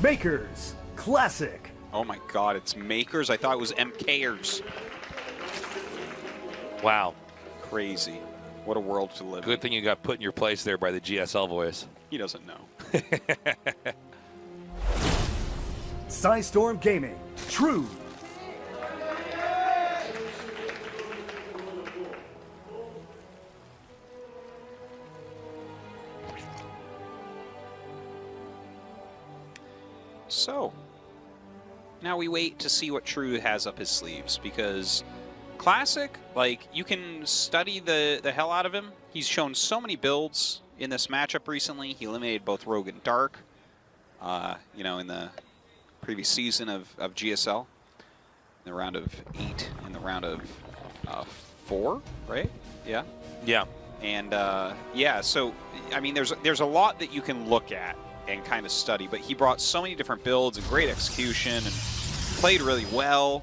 Makers Classic. Oh my God, it's Makers. I thought it was MKers. Wow. Crazy. What a world to live in. Good thing you got put in your place there by the GSL voice. He doesn't know. Storm Gaming. True. So, now we wait to see what True has up his sleeves, because Classic, like, you can study the hell out of him. He's shown so many builds in this matchup recently. He eliminated both Rogue and Dark, you know, in the previous season of GSL, in the round of 8, in the round of 4, right? Yeah. Yeah. And yeah, so I mean, there's a lot that you can look at and kind of study, but he brought so many different builds and great execution and played really well.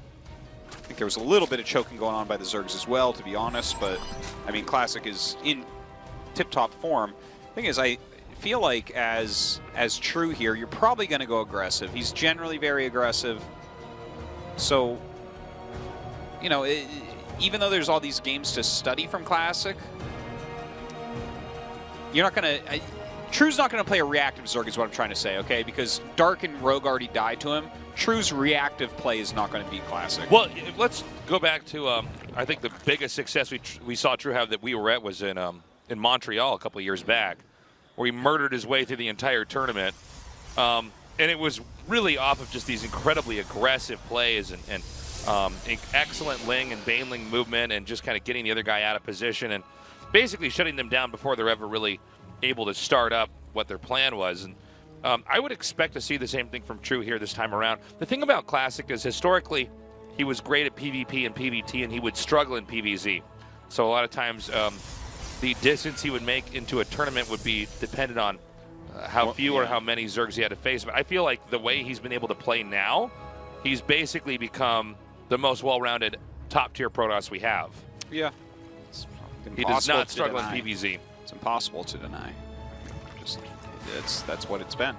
I think there was a little bit of choking going on by the Zergs as well, to be honest, but I mean, Classic is in tip-top form. Thing is, I feel like as True here, you're probably going to go aggressive. He's generally very aggressive. So, you know, even though there's all these games to study from Classic, you're not going to... True's not going to play a reactive Zerg is what I'm trying to say, okay? Because Dark and Rogue already died to him. True's reactive play is not going to beat Classic. Well, let's go back to, I think the biggest success we saw True have that we were at was in Montreal a couple of years back, where he murdered his way through the entire tournament. And it was really off of just these incredibly aggressive plays and excellent Ling and Baneling movement and just kind of getting the other guy out of position and basically shutting them down before they're ever really able to start up what their plan was. And I would expect to see the same thing from True here this time around. The thing about Classic is historically he was great at PvP and PvT, and he would struggle in PvZ. So a lot of times the distance he would make into a tournament would be dependent on how few or how many Zergs he had to face. But I feel like the way he's been able to play now, he's basically become the most well-rounded top-tier Protoss we have. Yeah. He does not struggle in PvZ. It's impossible to deny. That's what it's been.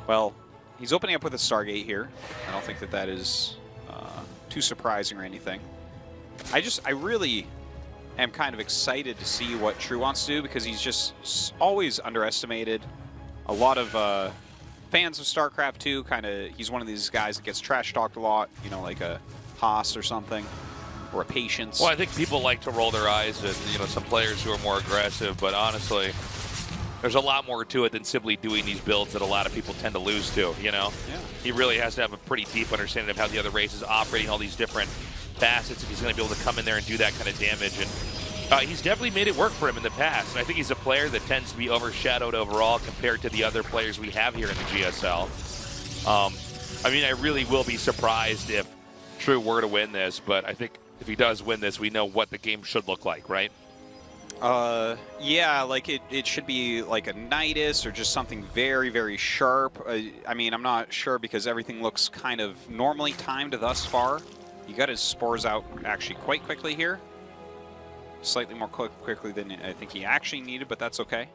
Well, he's opening up with a Stargate here. I don't think that is too surprising or anything. I really am kind of excited to see what True wants to do, because he's just always underestimated. A lot of fans of Starcraft 2, he's one of these guys that gets trash talked a lot, you know, like a Haas or something. Or a Patience. Well, I think people like to roll their eyes at, you know, some players who are more aggressive, but honestly, there's a lot more to it than simply doing these builds that a lot of people tend to lose to, you know? Yeah. He really has to have a pretty deep understanding of how the other race is operating, all these different facets, if he's going to be able to come in there and do that kind of damage. And he's definitely made it work for him in the past, and I think he's a player that tends to be overshadowed overall compared to the other players we have here in the GSL. I mean, I really will be surprised if True were to win this, but I think if he does win this, we know what the game should look like, right? Yeah, like it should be like a Nidus or just something very, very sharp. I mean, I'm not sure because everything looks kind of normally timed thus far. He got his spores out actually quite quickly here. Slightly more quickly than I think he actually needed, but that's okay.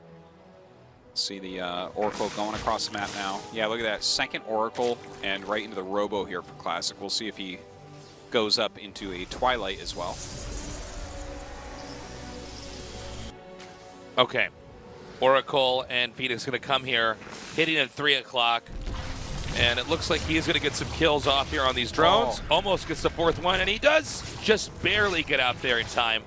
Let's see the Oracle going across the map now. Yeah, look at that. Second Oracle and right into the Robo here for Classic. We'll see if he goes up into a Twilight as well. Okay. Oracle and Phoenix going to come here, hitting at 3 o'clock. And it looks like he's going to get some kills off here on these drones. Almost gets the fourth one, and he does just barely get out there in time.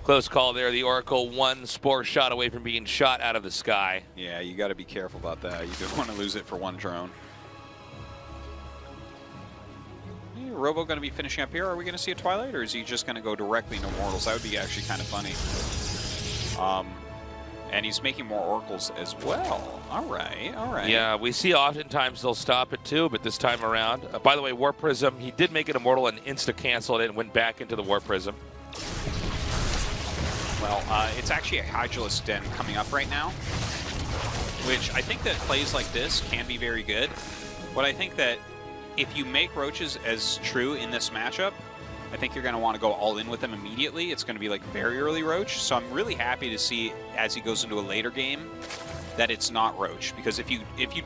Close call there. The Oracle one spore shot away from being shot out of the sky. Yeah, you got to be careful about that. You don't want to lose it for one drone. Robo going to be finishing up here. Are we going to see a Twilight, or is he just going to go directly into Mortals? That would be actually kind of funny. And he's making more Oracles as well. All right, all right. Yeah, we see oftentimes they'll stop it too, but this time around. By the way, Warp Prism, he did make it Immortal and insta-canceled it and went back into the Warp Prism. Well, it's actually a Hydralisk Den coming up right now, which I think that plays like this can be very good. But I think that if you make Roaches as True in this matchup, I think you're going to want to go all in with them immediately. It's going to be like very early Roach. So I'm really happy to see as he goes into a later game that it's not Roach, because if you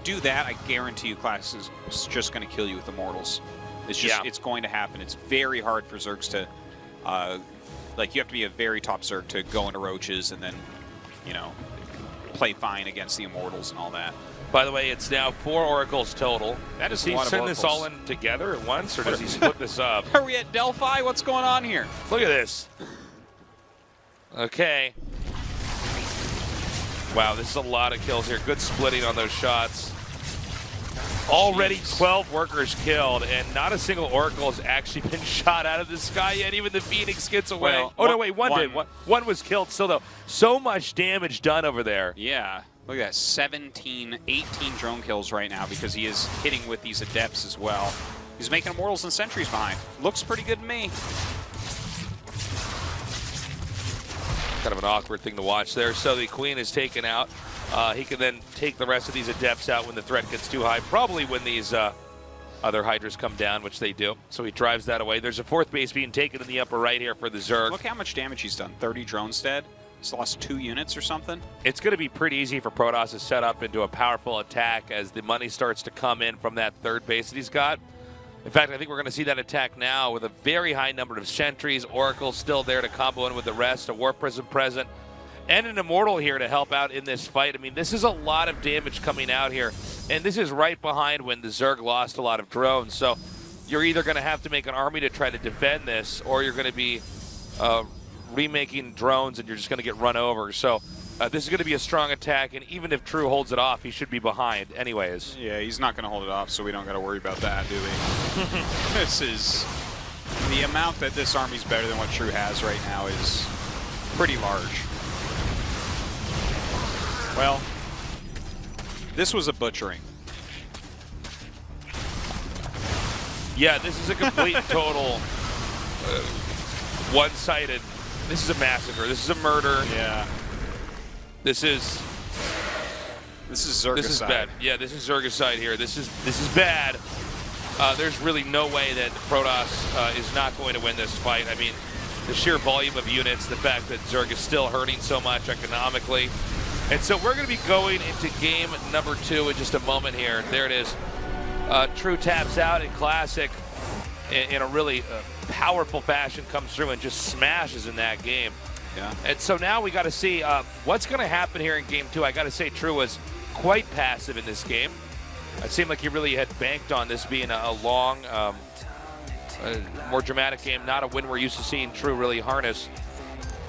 do that, I guarantee you Classic is just going to kill you with Immortals. It's just it's going to happen. It's very hard for Zergs to like, you have to be a very top Zerg to go into Roaches and then, you know, play fine against the Immortals and all that. By the way, it's now 4 Oracles total. That is does a lot he of send Oracles. this all in together at once, or does he split this up? Are we at Delphi? What's going on here? Look at this. Okay. Wow, this is a lot of kills here. Good splitting on those shots. Already 12 workers killed, and not a single Oracle has actually been shot out of the sky yet. Even the Phoenix gets away. Well, oh, no, wait, one did. One was killed still, though. So much damage done over there. Yeah. Look at that, 17, 18 drone kills right now because he is hitting with these Adepts as well. He's making Immortals and Sentries behind. Looks pretty good to me. Kind of an awkward thing to watch there. So the Queen is taken out. He can then take the rest of these Adepts out when the threat gets too high, probably when these other Hydras come down, which they do. So he drives that away. There's a 4th base being taken in the upper right here for the Zerg. Look how much damage he's done. 30 drones dead. He's lost 2 units or something. It's going to be pretty easy for Protoss to set up into a powerful attack as the money starts to come in from that 3rd base that he's got. In fact, I think we're going to see that attack now with a very high number of sentries. Oracle's still there to combo in with the rest, a Warp Prism present, and an Immortal here to help out in this fight. I mean, this is a lot of damage coming out here, and this is right behind when the Zerg lost a lot of drones. So you're either going to have to make an army to try to defend this, or you're going to be remaking drones and you're just going to get run over. So this is going to be a strong attack, and even if True holds it off, he should be behind anyways. Yeah, he's not going to hold it off, so we don't got to worry about that, do we? This is... The amount that this army's better than what True has right now is pretty large. Well, this was a butchering. Yeah, this is a complete total one-sided. This is a massacre. This is a murder. Yeah. This is Zergicide. This is bad. Yeah, this is Zergicide here. This is bad. There's really no way that Protoss is not going to win this fight. I mean, the sheer volume of units, the fact that Zerg is still hurting so much economically. And so we're going to be going into game number 2 in just a moment here. There it is. True taps out in Classic in a really powerful fashion, comes through and just smashes in that game. Yeah. And so now we got to see what's going to happen here in game 2. I got to say True was quite passive in this game. It seemed like he really had banked on this being a long, more dramatic game, not a win we're used to seeing True really harness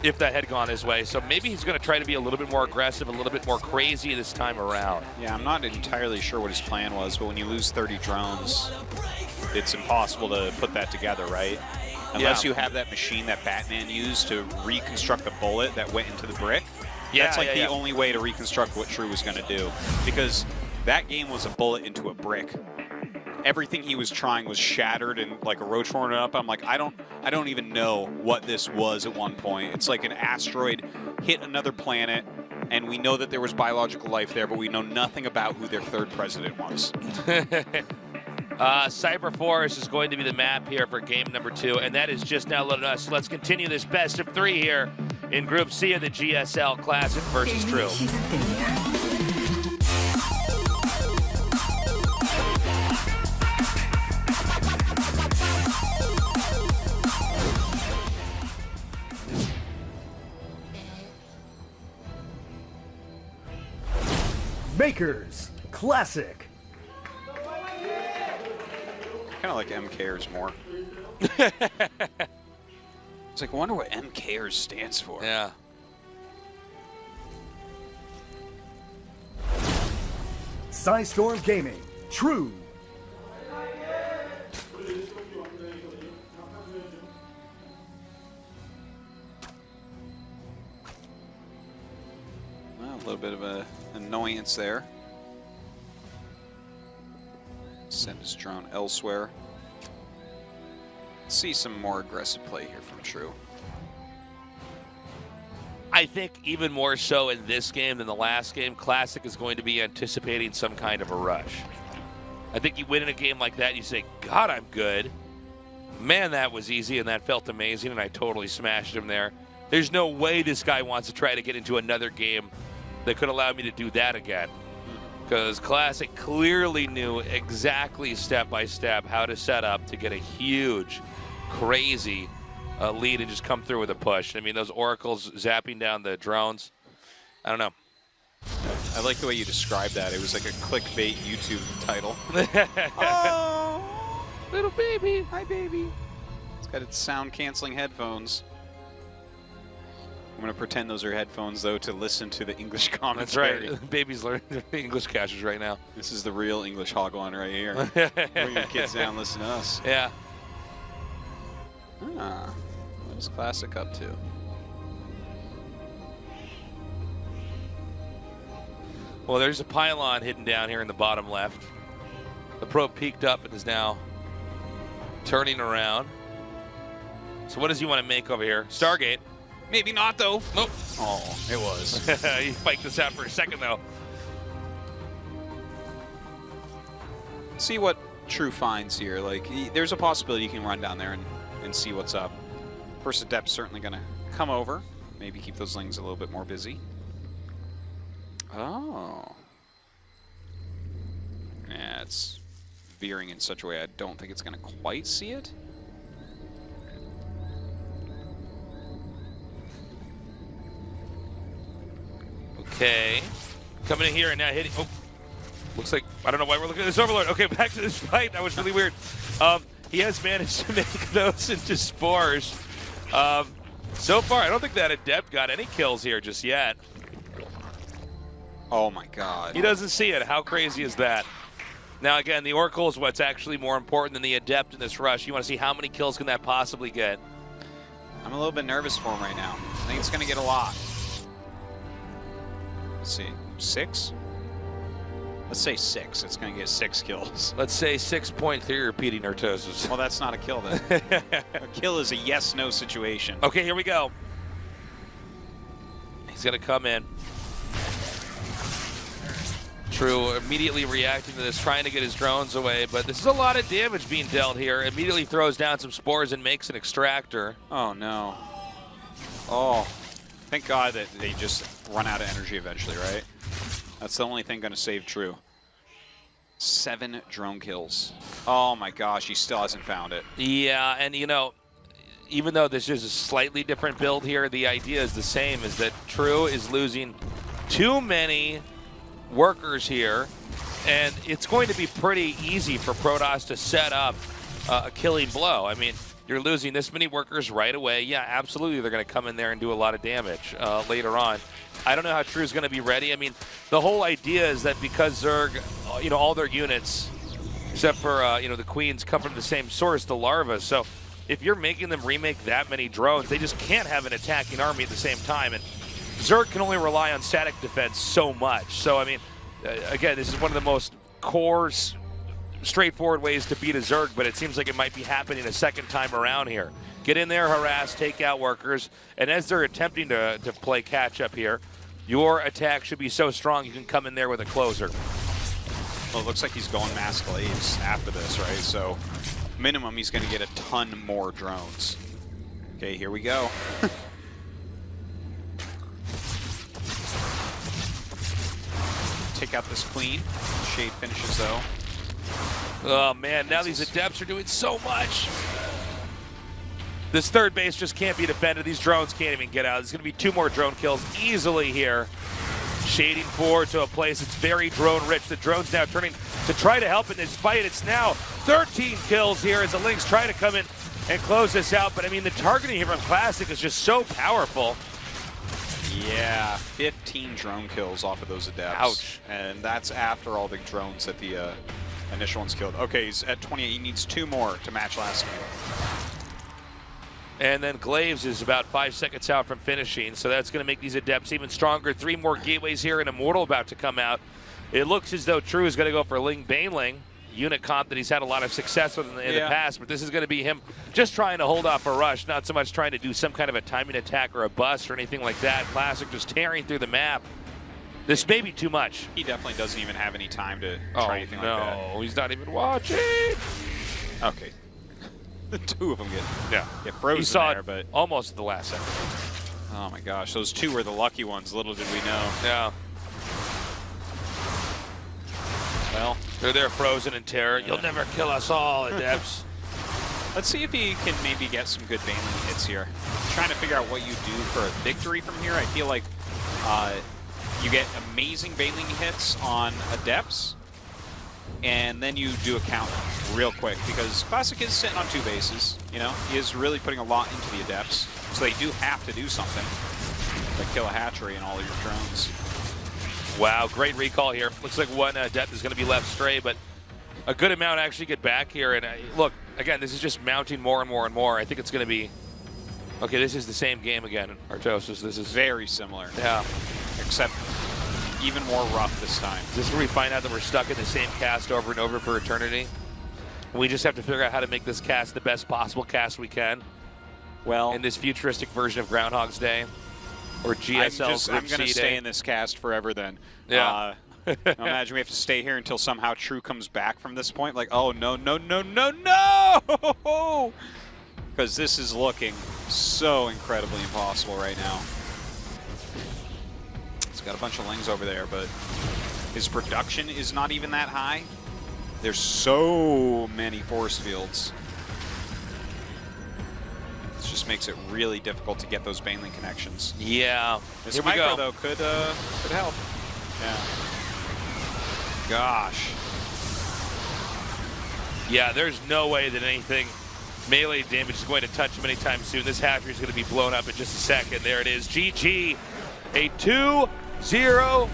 if that had gone his way. So maybe he's going to try to be a little bit more aggressive, a little bit more crazy this time around. Yeah, I'm not entirely sure what his plan was, but when you lose 30 drones, it's impossible to put that together, right? Unless you have that machine that Batman used to reconstruct the bullet that went into the brick. Yeah, that's like the only way to reconstruct what True was going to do, because that game was a bullet into a brick. Everything he was trying was shattered and like a roach hornet up. I'm like, I don't even know what this was at one point. It's like an asteroid hit another planet, and we know that there was biological life there, but we know nothing about who their 3rd president was. Cyber Forest is going to be the map here for game number 2, and that is just now loaded us. So let's continue this best of 3 here in Group C of the GSL Classic versus True. Makers Classic. Kind of like MKers more. It's like, I wonder what MKers stands for. Yeah. Storm Gaming. True. Well, a little bit of an annoyance there. Send his drone elsewhere. See some more aggressive play here from True. I think even more so in this game than the last game, Classic is going to be anticipating some kind of a rush. I think you win in a game like that, you say, God, I'm good. Man, that was easy, and that felt amazing, and I totally smashed him there. There's no way this guy wants to try to get into another game that could allow me to do that again. Because Classic clearly knew exactly step by step how to set up to get a huge, crazy lead and just come through with a push. I mean, those oracles zapping down the drones. I don't know. I like the way you described that. It was like a clickbait YouTube title. Oh, little baby. Hi, baby. It's got its sound-canceling headphones. I'm going to pretend those are headphones, though, to listen to the English commentary. That's right. Baby's learning the English catchers right now. This is the real English hog one right here. Bring your kids down, listen to us. Yeah. Ah, what is Classic up to? Well, there's a pylon hidden down here in the bottom left. The probe peaked up and is now turning around. So what does he want to make over here? Stargate. Maybe not, though. Nope. Oh, it was. He spiked this out for a second, though. See what True finds here. Like, there's a possibility you can run down there and see what's up. First Adept's certainly going to come over. Maybe keep those Lings a little bit more busy. Oh. Yeah, it's veering in such a way I don't think it's going to quite see it. Okay. Coming in here and now hitting. Oh. Looks like, I don't know why we're looking at this Overlord. Okay, back to this fight. That was really weird. He has managed to make those into spores. So far, I don't think that Adept got any kills here just yet. Oh my god. He doesn't see it. How crazy is that? Now, again, the Oracle is what's actually more important than the Adept in this rush. You want to see how many kills can that possibly get. I'm a little bit nervous for him right now. I think it's going to get a lot. Let's see. 6? Let's say 6. It's going to get 6 kills. Let's say 6.3 repeating Nartosis. Well, that's not a kill then. A kill is a yes-no situation. Okay, here we go. He's going to come in. True immediately reacting to this, trying to get his drones away, but this is a lot of damage being dealt here. Immediately throws down some spores and makes an extractor. Oh, no. Oh, thank God that they just run out of energy eventually, right? That's the only thing going to save True. 7 drone kills. Oh my gosh, he still hasn't found it. Yeah, and you know, even though this is a slightly different build here, the idea is the same, is that True is losing too many workers here, and it's going to be pretty easy for Protoss to set up a killing blow. I mean, you're losing this many workers right away. Yeah, absolutely, they're going to come in there and do a lot of damage later on. I don't know how True's going to be ready. I mean, the whole idea is that because Zerg, you know, all their units, except for, you know, the Queens, come from the same source, the Larva. So if you're making them remake that many drones, they just can't have an attacking army at the same time. And Zerg can only rely on static defense so much. So, I mean, again, this is one of the most core, straightforward ways to beat a Zerg, but it seems like it might be happening a second time around here. Get in there, harass, take out workers, and as they're attempting to play catch-up here, your attack should be so strong you can come in there with a closer. Well, it looks like he's going mass glaives after this, right? So, minimum, he's going to get a ton more drones. Okay, here we go. Take out this Queen. Shade finishes, though. Oh, man, now these Adepts are doing so much. This third base just can't be defended. These drones can't even get out. There's going to be 2 more drone kills easily here. Shading forward to a place that's very drone-rich. The drone's now turning to try to help in this fight. It's now 13 kills here as the Lynx try to come in and close this out. But, I mean, the targeting here from Classic is just so powerful. Yeah, 15 drone kills off of those Adepts. Ouch. And that's after all the drones that the initial ones killed. Okay, he's at 28. He needs 2 more to match last game. And then Glaives is about 5 seconds out from finishing, so that's going to make these Adepts even stronger. 3 more gateways here, and Immortal about to come out. It looks as though True is going to go for Ling Baneling, unit comp that he's had a lot of success with in the past, but this is going to be him just trying to hold off a rush, not so much trying to do some kind of a timing attack or a bust or anything like that. Classic just tearing through the map. This may be too much. He definitely doesn't even have any time to try anything like that. No, he's not even watching. Okay. The 2 of them get frozen he saw there, but almost at the last second. Oh my gosh, those 2 were the lucky ones. Little did we know. Yeah. Well, They're there frozen in terror. You'll never kill us all, Adepts. let's see if he can maybe get some good Baneling hits here. Trying to figure out what you do for a victory from here. I feel like you get amazing Baneling hits on Adepts, and then you do a counter real quick, because Classic is sitting on 2 bases. You know, he is really putting a lot into the Adepts, so they do have to do something, like kill a hatchery and all of your drones. Wow, great recall here. Looks like one Adept is going to be left stray, but a good amount actually get back here. And look, again, this is just mounting more and more and more. I think it's going to be... Okay, this is the same game again, Artosis. This is... Very similar. Yeah. Except even more rough this time. Is this where we find out that we're stuck in the same cast over and over for eternity? We just have to figure out how to make this cast the best possible cast we can. Well, in this futuristic version of Groundhog's Day. Or GSL I'm going to stay in this cast forever then. Yeah. Imagine we have to stay here until somehow True comes back from this point. Like, oh, no, no, no, no, no! Because this is looking so incredibly impossible right now. He's got a bunch of Lings over there, but his production is not even that high. There's so many force fields. This just makes it really difficult to get those Baneling connections. Yeah. This Here we micro, go. though, could help. Yeah. Gosh. Yeah, there's no way that anything melee damage is going to touch him anytime soon. This hatchery is going to be blown up in just a second. There it is. GG. A 2-0